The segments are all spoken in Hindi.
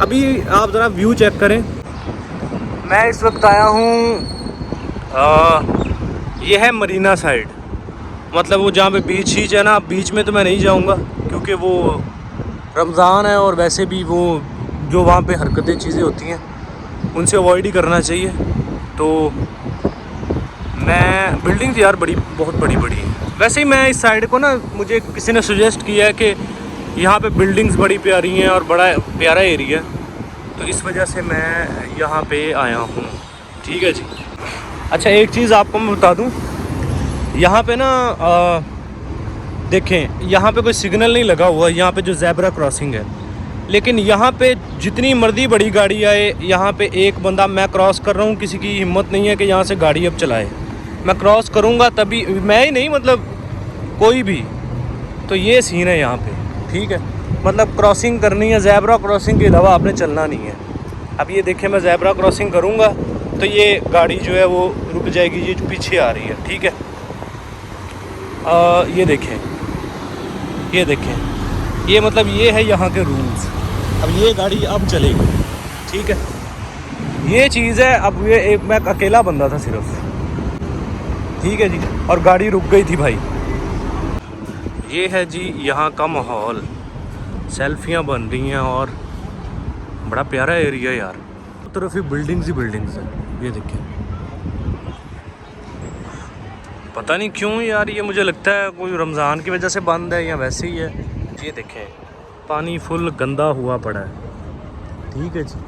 अभी आप ज़रा व्यू चेक करें। मैं इस वक्त आया हूँ, ये है मरीना साइड, मतलब वो जहाँ पे बीच ही है ना। बीच में तो मैं नहीं जाऊँगा क्योंकि वो रमज़ान है और वैसे भी वो जो वहाँ पे हरकतें चीज़ें होती हैं उनसे अवॉइड ही करना चाहिए। तो मैं बिल्डिंग्स यार बहुत बड़ी बड़ी है। वैसे ही मैं इस साइड को ना, मुझे किसी ने सुजेस्ट किया है कि यहाँ पे बिल्डिंग्स बड़ी प्यारी हैं और बड़ा प्यारा एरिया है, तो इस वजह से मैं यहाँ पे आया हूँ। ठीक है जी। अच्छा, एक चीज़ आपको मैं बता दूँ, यहाँ पे ना देखें, यहाँ पे कोई सिग्नल नहीं लगा हुआ, यहाँ पे जो ज़ेब्रा क्रॉसिंग है, लेकिन यहाँ पे जितनी मर्जी बड़ी गाड़ी आए, यहाँ पे एक बंदा, मैं क्रॉस कर रहा हूँ, किसी की हिम्मत नहीं है कि यहाँ से गाड़ी अब चलाए। मैं क्रॉस करूँगा तभी, मैं ही नहीं मतलब कोई भी, तो ये सीन है यहाँ पे। ठीक है, मतलब क्रॉसिंग करनी है, ज़ेब्रा क्रॉसिंग के अलावा आपने चलना नहीं है। अब ये देखें, मैं ज़ेब्रा क्रॉसिंग करूँगा तो ये गाड़ी जो है वो रुक जाएगी, ये जो पीछे आ रही है। ठीक है, ये देखें, ये मतलब ये है यहाँ के रूल्स। अब ये गाड़ी अब चलेगी। ठीक है, ये चीज़ है। अब ये मैं अकेला बंदा था सिर्फ। ठीक है जी, और गाड़ी रुक गई थी भाई। ये है जी यहाँ का माहौल, सेल्फियाँ बन रही हैं और बड़ा प्यारा एरिया यार। तरफ ही बिल्डिंग्स है। ये देखिए, पता नहीं क्यों यार, ये मुझे लगता है कोई रमज़ान की वजह से बंद है या वैसे ही है। ये देखें, पानी फुल गंदा हुआ पड़ा है। ठीक है जी।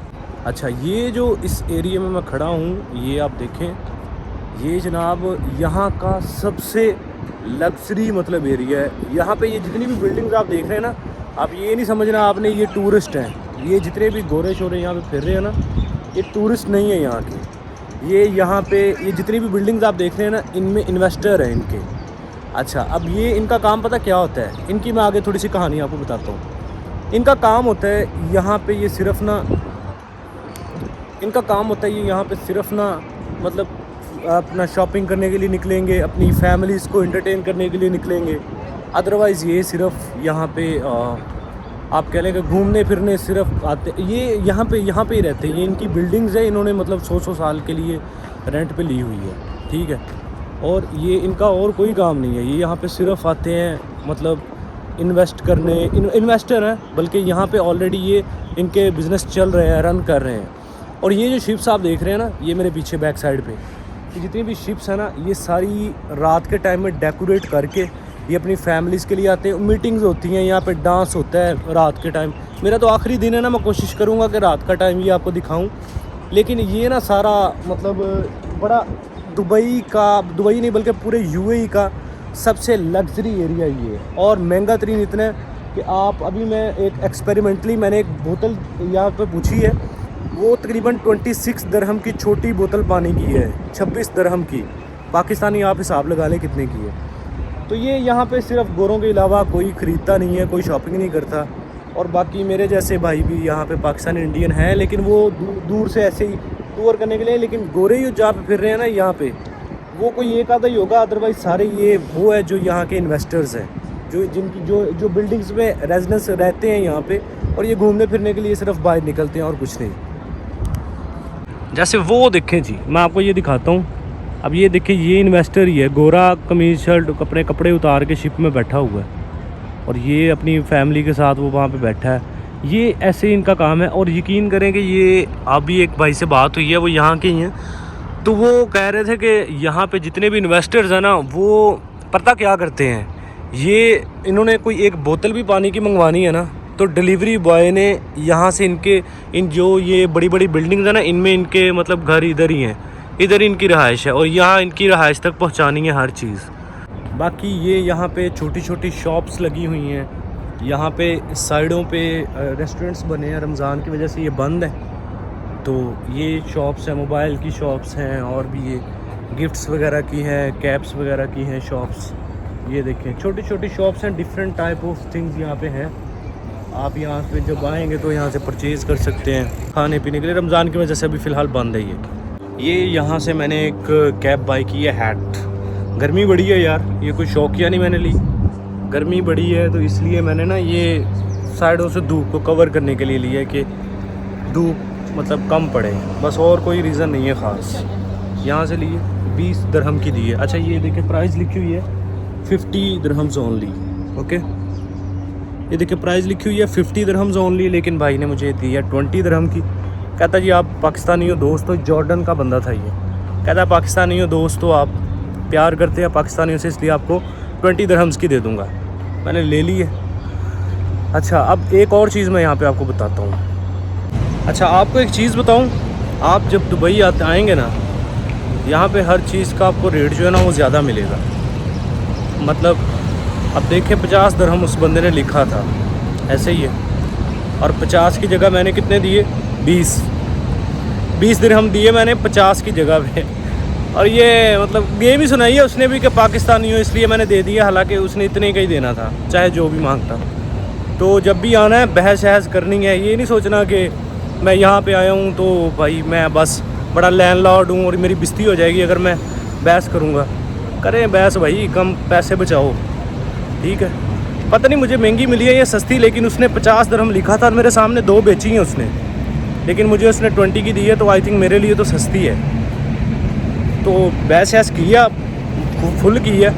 अच्छा, ये जो इस एरिया में मैं खड़ा हूँ, ये आप देखें, ये जनाब यहाँ का सबसे लग्जरी मतलब एरिया है। यहाँ पे ये जितनी भी बिल्डिंग्स आप देख रहे हैं ना, आप ये नहीं समझना आपने ये टूरिस्ट हैं। ये जितने भी गोरे शोरे यहाँ पे फिर रहे हैं ना, ये टूरिस्ट नहीं है यहाँ के। ये यहाँ पे ये जितनी भी बिल्डिंग्स आप देख रहे हैं ना, इनमें इन्वेस्टर हैं इनके। अच्छा, अब ये इनका काम पता क्या होता है इनकी, मैं आगे थोड़ी सी कहानी आपको बताता हूँ। इनका काम होता है यहाँ पे ये सिर्फ ना, इनका काम होता है ये यहाँ पे सिर्फ ना, मतलब अपना शॉपिंग करने के लिए निकलेंगे, अपनी फैमिलीज़ को एंटरटेन करने के लिए निकलेंगे। अदरवाइज़ ये सिर्फ यहाँ पे आप कह लें कि घूमने फिरने सिर्फ आते। ये यहाँ पे ही रहते हैं। ये इनकी बिल्डिंग्स है, इन्होंने मतलब 100 साल के लिए रेंट पे ली हुई है। ठीक है, और ये इनका और कोई काम नहीं है। ये यहाँ पे सिर्फ आते हैं मतलब इन्वेस्ट करने, इन्वेस्टर हैं, बल्कि यहाँ पे ऑलरेडी ये इनके बिज़नेस चल रहे हैं, रन कर रहे हैं। और ये जो शिप्स आप देख रहे हैं ना, ये मेरे पीछे बैक साइड पे ये जितनी भी शिप्स हैं ना, ये सारी रात के टाइम में डेकोरेट करके ये अपनी फैमिलीज़ के लिए आते हैं। मीटिंग्स होती हैं यहाँ पे, डांस होता है रात के टाइम। मेरा तो आखिरी दिन है ना, मैं कोशिश करूँगा कि रात का टाइम ये आपको दिखाऊँ। लेकिन ये ना सारा मतलब बड़ा दुबई नहीं बल्कि पूरे यूएई का सबसे लग्जरी एरिया ये है। और महंगा तरीन इतना है कि आप, अभी मैं एक एक्सपेरिमेंटली मैंने एक बोतल यहाँ पे पूछी है, वो तकरीबन 26 दरहम की छोटी बोतल पानी की है, 26 दरहम की पाकिस्तानी, आप हिसाब लगा लें कितने की है। तो ये यहाँ पे सिर्फ गोरों के अलावा कोई ख़रीदता नहीं है, कोई शॉपिंग नहीं करता। और बाकी मेरे जैसे भाई भी यहाँ पे पाकिस्तानी इंडियन हैं, लेकिन वो दूर से ऐसे ही टूर करने के लिए। लेकिन गोरे ही जहाँ पे फिर रहे हैं ना, यहाँ पे वो कोई एक आधा ही होगा, अदरवाइज़ सारे ये वो है जो यहाँ के इन्वेस्टर्स हैं, जो बिल्डिंग्स में रेजिडेंस रहते हैं यहाँ पे, और ये घूमने फिरने के लिए सिर्फ बाहर निकलते हैं और कुछ नहीं। जैसे वो देखें जी, मैं आपको ये दिखाता हूँ। अब ये देखिए, ये इन्वेस्टर ही है, गोरा कमीज शर्ट अपने कपड़े उतार के शिप में बैठा हुआ है, और ये अपनी फैमिली के साथ वो वहाँ पे बैठा है। ये ऐसे इनका काम है। और यकीन करें कि ये अभी एक भाई से बात हुई है, वो यहाँ के ही हैं, तो वो कह रहे थे कि यहाँ पे जितने भी इन्वेस्टर्स हैं ना, वो पता क्या करते हैं, ये इन्होंने कोई एक बोतल भी पानी की मंगवानी है ना, तो डिलीवरी बॉय ने यहाँ से इन जो ये बड़ी बड़ी बिल्डिंग्स है ना, इनमें इनके मतलब घर इधर ही हैं, इधर इनकी रहाइश है, और यहाँ इनकी रहाइश तक पहुँचानी है हर चीज़। बाकी ये यहाँ पे छोटी छोटी शॉप्स लगी हुई हैं, यहाँ पे साइडों पे रेस्टोरेंट्स बने हैं, रमज़ान की वजह से ये बंद है। तो ये शॉप्स हैं, मोबाइल की शॉप्स हैं, और भी ये गिफ्ट्स वगैरह की हैं, कैप्स वगैरह की हैं शॉप्स। ये देखें, छोटी छोटी शॉप्स हैं, डिफरेंट टाइप ऑफ थिंग्स यहाँ पे हैं। आप यहाँ पे जब आएंगे तो यहाँ से परचेज़ कर सकते हैं खाने पीने के लिए। रमज़ान की वजह से अभी फ़िलहाल बंद है ये यहाँ से मैंने एक कैप बाई की है, हैट। गर्मी बड़ी है यार, ये कोई शौकिया नहीं मैंने ली, गर्मी बड़ी है तो इसलिए मैंने ना ये साइडों से धूप को कवर करने के लिए लिया है कि धूप मतलब कम पड़े, बस और कोई रीज़न नहीं है ख़ास। यहाँ से लिए 20 दिरहम की दी है। अच्छा ये देखिए प्राइस लिखी हुई है 50 दिरहम्स ओनली। ओके, ये देखिए प्राइस लिखी हुई है 50 दिरहम्स ओनली, लेकिन भाई ने मुझे दी है 20 दिरहम की। कहता जी आप पाकिस्तानी हो दोस्त, तो जॉर्डन का बंदा था ये। कहता पाकिस्तानी हो दोस्त, तो आप प्यार करते हैं पाकिस्तानियों से, इसलिए आपको 20 दिरहम्स की दे दूँगा। मैंने ले ली है। अच्छा अब एक और चीज़ मैं यहाँ पे आपको बताता हूँ। अच्छा आपको एक चीज़ बताऊँ, आप जब दुबई आएंगे ना, यहाँ पे हर चीज़ का आपको रेट जो है ना वो ज़्यादा मिलेगा। मतलब अब देखिए 50 दिरहम उस बंदे ने लिखा था, ऐसे ही है, और 50 की जगह मैंने कितने दिए, 20 दिरहम दिए मैंने 50 की जगह पे। और ये मतलब गेम ही सुनाई है उसने भी कि पाकिस्तानी हो इसलिए मैंने दे दिया, हालांकि उसने इतने का ही देना था चाहे जो भी मांगता। तो जब भी आना है बहस वहस करनी है, ये नहीं सोचना कि मैं यहाँ पे आया हूँ तो भाई मैं बस बड़ा लैंडलॉर्ड हूँ और मेरी बेइज्जती हो जाएगी अगर मैं बहस करूँगा। करें बहस भाई, कम पैसे बचाओ, ठीक है। पता नहीं मुझे महंगी मिली है या सस्ती, लेकिन उसने 50 दिरहम लिखा था और मेरे सामने 2 बेची हैं उसने, लेकिन मुझे उसने 20 की दी है, तो आई थिंक मेरे लिए तो सस्ती है। तो बहस वहस किया, फुल की है,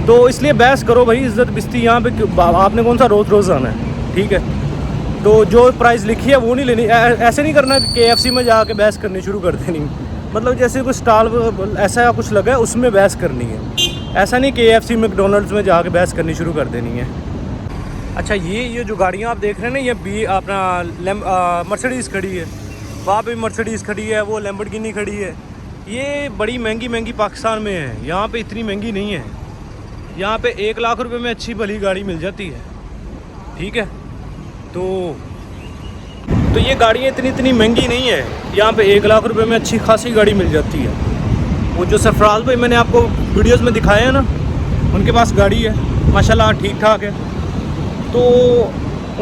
तो इसलिए बहस करो भाई, इज़्ज़त बेइज्जती यहाँ पे आपने कौन सा रोज़ आना है, ठीक है। तो जो प्राइस लिखी है वो नहीं लेनी। ऐसे नहीं करना कि KFC में जाके बहस करनी शुरू कर देनी, मतलब जैसे कोई स्टॉल ऐसा कुछ लगा है उसमें बहस करनी है, ऐसा नहीं KFC मैकडोनल्ड्स में जाके बहस करनी शुरू कर देनी है। अच्छा ये जो गाड़ियाँ आप देख रहे हैं ना, ये अपना मर्सिडीज़ खड़ी है, वहाँ पे मर्सिडीज़ खड़ी है, वो लैम्बोर्गिनी खड़ी है। ये बड़ी महंगी पाकिस्तान में है, यहाँ पे इतनी महंगी नहीं है। यहाँ पे 1 लाख रुपए में अच्छी भली गाड़ी मिल जाती है, ठीक है। तो ये गाड़ियाँ इतनी महंगी नहीं है, यहाँ पे 1 लाख रुपए में अच्छी खासी गाड़ी मिल जाती है। वो जो सरफराज भाई मैंने आपको वीडियोस में दिखाए हैं ना, उनके पास गाड़ी है माशाल्लाह ठीक ठाक है, तो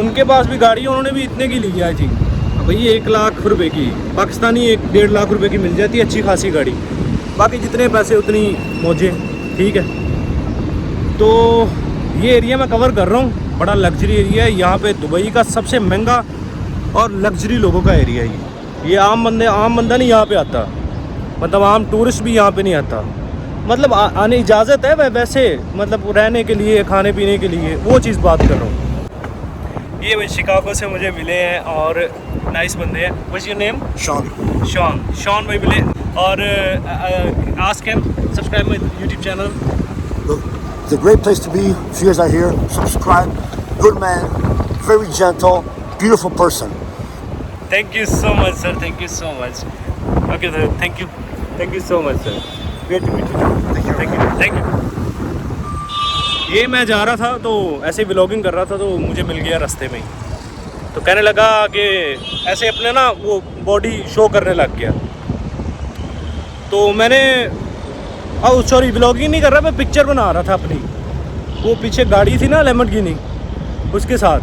उनके पास भी गाड़ी है, उन्होंने भी इतने की ली है जी भाई, 1 लाख रुपए की पाकिस्तानी 1-1.5 लाख रुपए की मिल जाती है अच्छी खासी गाड़ी। बाकी जितने पैसे उतनी मौजें, ठीक है। तो ये एरिया मैं कवर कर रहा हूँ, बड़ा लग्जरी एरिया है। यहाँ पे दुबई का सबसे महंगा और लग्जरी लोगों का एरिया है ये। आम बंदा नहीं यहाँ पे आता, मतलब आम टूरिस्ट भी यहाँ पे नहीं आता। मतलब आने इजाज़त है वैसे, मतलब रहने के लिए, खाने पीने के लिए, वो चीज़ बात कर रहा हूँ। ये भाई शिकागो से मुझे मिले हैं और नाइस बंदे हैं। What's your name? शॉन भाई मिले, और ask him subscribe my YouTube channel. It's a great place to be. If you guys are here, subscribe. Good man, very gentle, beautiful person. Thank you so much, sir. Thank you so much. Okay, sir. Thank you so much, sir. Great to meet you. Thank you. ये मैं जा रहा था तो ऐसे व्लॉगिंग कर रहा था, तो मुझे मिल गया रास्ते में ही, तो कहने लगा कि ऐसे अपने ना वो बॉडी शो करने लग गया। तो मैंने सॉरी व्लॉगिंग नहीं कर रहा, मैं पिक्चर बना रहा था अपनी। वो पीछे गाड़ी थी ना लैम्बोर्गिनी, उसके साथ।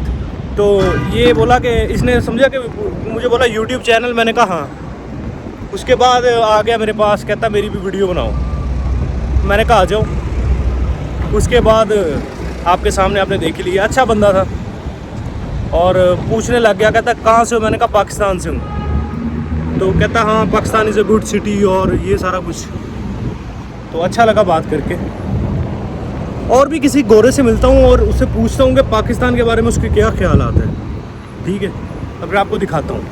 तो ये बोला कि इसने समझा कि मुझे बोला यूट्यूब चैनल, मैंने कहा हाँ। उसके बाद आ गया मेरे पास, कहता मेरी भी वीडियो बनाओ। मैंने कहा आ जाओ। उसके बाद आपके सामने आपने देख ही लिया, अच्छा बंदा था। और पूछने लग गया, कहता कहाँ से हो? मैंने कहा पाकिस्तान से हूँ। तो कहता हाँ Pakistan is a good city और ये सारा कुछ। तो अच्छा लगा बात करके। और भी किसी गोरे से मिलता हूँ और उससे पूछता हूँ कि पाकिस्तान के बारे में उसके क्या ख्यालात हैं, ठीक है। अब मैं आपको दिखाता हूँ।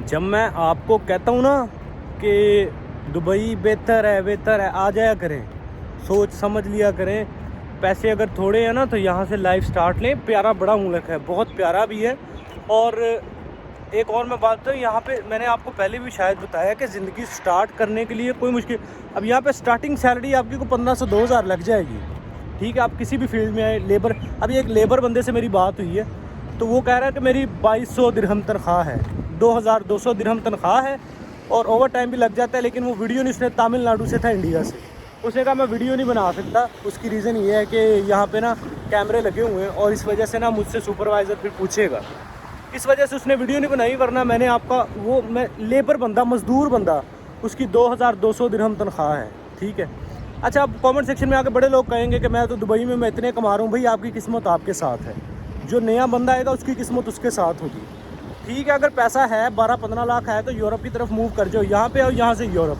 जब मैं आपको कहता हूँ ना कि दुबई बेहतर है, आ जाया करें, सोच समझ लिया करें। पैसे अगर थोड़े हैं ना तो यहाँ से लाइफ स्टार्ट लें। प्यारा बड़ा मुल्क है, बहुत प्यारा भी है। और एक और मैं बात तो यहाँ पे मैंने आपको पहले भी शायद बताया कि ज़िंदगी स्टार्ट करने के लिए कोई मुश्किल, अब यहाँ पे स्टार्टिंग सैलरी आपकी को 1500-2000 लग जाएगी, ठीक है। आप किसी भी फील्ड में आए, लेबर, अभी एक लेबर बंदे से मेरी बात हुई है, तो वो कह रहा है कि मेरी 2200 दिरहम तनख्वाह है, 2200 दिरहम तनख्वाह है, और ओवर टाइम भी लग जाता है। लेकिन वो वीडियो नहीं, उसने तमिलनाडु से था, इंडिया से। उसने कहा मैं वीडियो नहीं बना सकता, उसकी रीज़न ये है कि यहाँ पे ना कैमरे लगे हुए हैं और इस वजह से ना मुझसे सुपरवाइज़र फिर पूछेगा, इस वजह से उसने वीडियो नहीं बनाई। वरना मैंने आपका वो, मैं लेबर बंदा, मज़दूर बंदा, उसकी 2200 दिरहम तनख्वाह है, ठीक है। अच्छा, अब कमेंट सेक्शन में आके बड़े लोग कहेंगे कि मैं तो दुबई में मैं इतने कमा रहा हूँ। भाई आपकी किस्मत आपके साथ है, जो नया बंदा आएगा उसकी किस्मत उसके साथ होगी, ठीक है, अगर पैसा है 12-15 लाख है तो यूरोप की तरफ मूव कर जाओ, यहाँ पे आओ, यहाँ से यूरोप,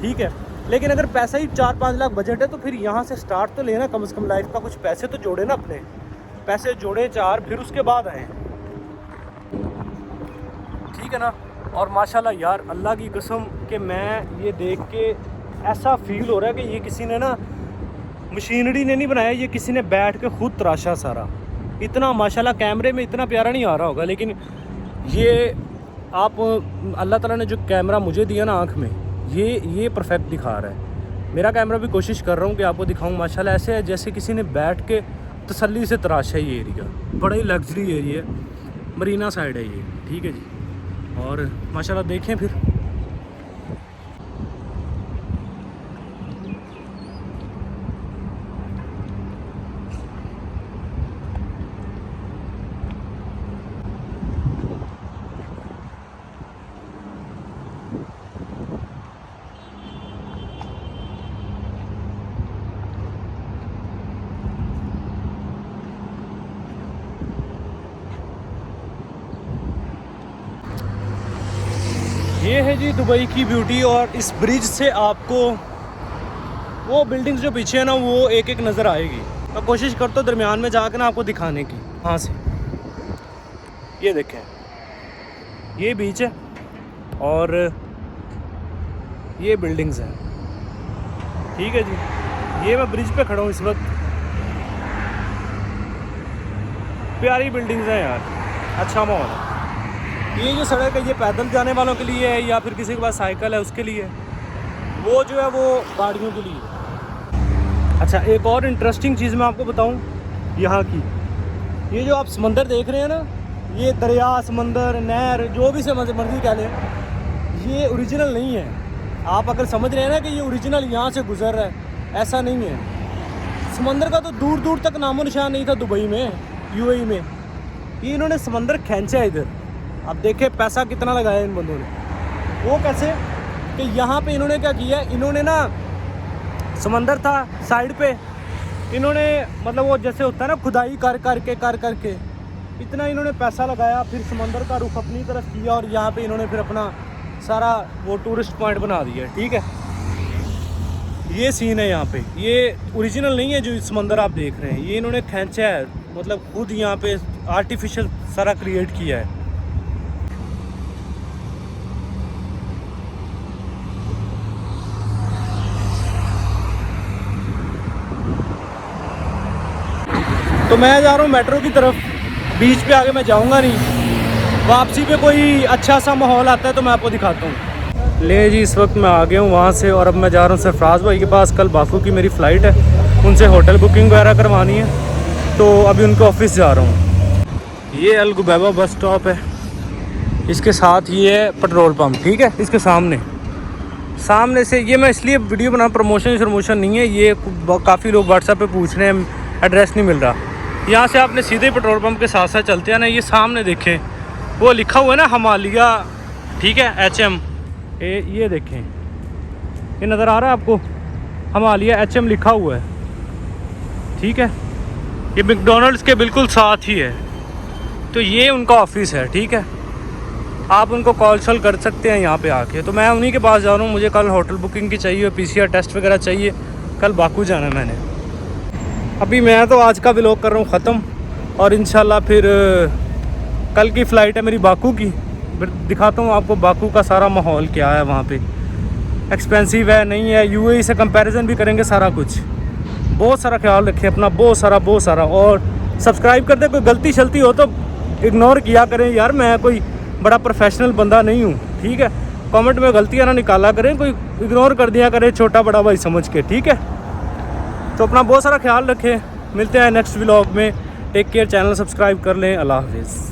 ठीक है। लेकिन अगर पैसा ही 4-5 लाख बजट है तो फिर यहाँ से स्टार्ट तो लेना, कम से कम लाइफ का कुछ पैसे तो जोड़े ना, अपने पैसे जोड़े 4, फिर उसके बाद आए, ठीक है ना। और माशाल्लाह यार, अल्लाह की कसम कि मैं ये देख के ऐसा फील हो रहा है कि ये किसी ने ना, मशीनरी ने नहीं बनाया, ये किसी ने बैठ के खुद तराशा सारा। इतना माशाल्लाह कैमरे में इतना प्यारा नहीं आ रहा होगा, लेकिन ये आप अल्लाह ताला ने जो कैमरा मुझे दिया ना आँख में, ये परफेक्ट दिखा रहा है। मेरा कैमरा भी कोशिश कर रहा हूँ कि आपको दिखाऊँ। माशाल्लाह ऐसे है जैसे किसी ने बैठ के तसल्ली से तराशा है। ये एरिया बड़ा ही लग्जरी एरिया है, मरीना साइड है ये, ठीक है जी। और माशाल्लाह देखें फिर, ये है जी दुबई की ब्यूटी। और इस ब्रिज से आपको वो बिल्डिंग्स जो पीछे है ना, वो एक एक नज़र आएगी। मैं कोशिश करता हूँ दरमियान में जाकर ना आपको दिखाने की। हाँ से ये देखें, ये बीच है और ये बिल्डिंग्स हैं, ठीक है जी। ये मैं ब्रिज पे खड़ा हूँ इस वक्त, प्यारी बिल्डिंग्स हैं यार, अच्छा माहौल है। ये जो सड़क है ये पैदल जाने वालों के लिए है, या फिर किसी के पास साइकिल है उसके लिए, वो जो है वो गाड़ियों के लिए। अच्छा, एक और इंटरेस्टिंग चीज़ मैं आपको बताऊं यहाँ की, ये जो आप समंदर देख रहे हैं ना, ये दरिया, समंदर, नहर, जो भी से मर्जी कह लें, ये ओरिजिनल नहीं है। आप अगर समझ रहे हैं ना कि ये ओरिजिनल यहाँ से गुजर रहा है, ऐसा नहीं है। समंदर का तो दूर दूर तक नामो निशान नहीं था दुबई में, यूएई में। ये इन्होंने समंदर खींचा है इधर। अब देखें पैसा कितना लगाया इन बंदों ने। वो कैसे कि यहाँ पे इन्होंने क्या किया, इन्होंने ना, समंदर था साइड पे, इन्होंने मतलब वो जैसे होता है ना खुदाई कर करके इतना इन्होंने पैसा लगाया, फिर समंदर का रुख अपनी तरफ किया और यहाँ पे इन्होंने फिर अपना सारा वो टूरिस्ट पॉइंट बना दिया, ठीक है। ये सीन है यहाँ पे। ये ओरिजिनल नहीं है जो समंदर आप देख रहे हैं, ये इन्होंने खींचा है, मतलब खुद यहाँ पे आर्टिफिशियल सारा क्रिएट किया है। तो मैं जा रहा हूँ मेट्रो की तरफ, बीच पे आगे मैं जाऊँगा नहीं, वापसी पे कोई अच्छा सा माहौल आता है तो मैं आपको दिखाता हूँ। ले जी, इस वक्त मैं आ गया हूँ वहाँ से और अब मैं जा रहा हूँ सरफराज भाई के पास। कल बाकू की मेरी फ़्लाइट है, उनसे होटल बुकिंग वगैरह करवानी है, तो अभी उनके ऑफिस जा रहा हूँ। ये अल गुबैबा बस स्टॉप है, इसके साथ ये है पेट्रोल पम्प, ठीक है। इसके सामने से ये मैं इसलिए वीडियो बना, प्रमोशन नहीं है, ये काफ़ी लोग व्हाट्सएप पे पूछ रहे हैं, एड्रेस नहीं मिल रहा। यहाँ से आपने सीधे पेट्रोल पंप के साथ साथ चलते हैं ना, ये सामने देखें वो लिखा हुआ है ना हिमालय, ठीक है, HM। ये देखें, ये नज़र आ रहा है आपको, हिमालय HM लिखा हुआ है, ठीक है। ये मैकडॉनल्ड्स के बिल्कुल साथ ही है, तो ये उनका ऑफिस है, ठीक है। आप उनको कॉल शॉल कर सकते हैं यहाँ पे आके। तो मैं उन्हीं के पास जा रहा हूँ, मुझे कल होटल बुकिंग की चाहिए, PCR टेस्ट वगैरह चाहिए, कल बाकू जाना है मैंने। अभी मैं तो आज का व्लॉग कर रहा हूँ ख़त्म, और इंशाल्लाह फिर कल की फ़्लाइट है मेरी बाकू की, फिर दिखाता हूँ आपको बाकू का सारा माहौल क्या है वहाँ पे, एक्सपेंसिव है नहीं है, यूएई से कंपैरिजन भी करेंगे सारा कुछ। बहुत सारा ख्याल रखें अपना, बहुत सारा। और सब्सक्राइब कर दे, कोई गलती शलती हो तो इग्नोर किया करें यार, मैं कोई बड़ा प्रोफेशनल बंदा नहीं हूँ, ठीक है। कमेंट में गलतियाँ ना निकाला करें, कोई इग्नोर कर दिया करें छोटा बड़ा भाई समझ के, ठीक है। तो अपना बहुत सारा ख्याल रखें, मिलते हैं नेक्स्ट व्लॉग में। टेक केयर, चैनल सब्सक्राइब कर लें। अल्लाह हाफिज़।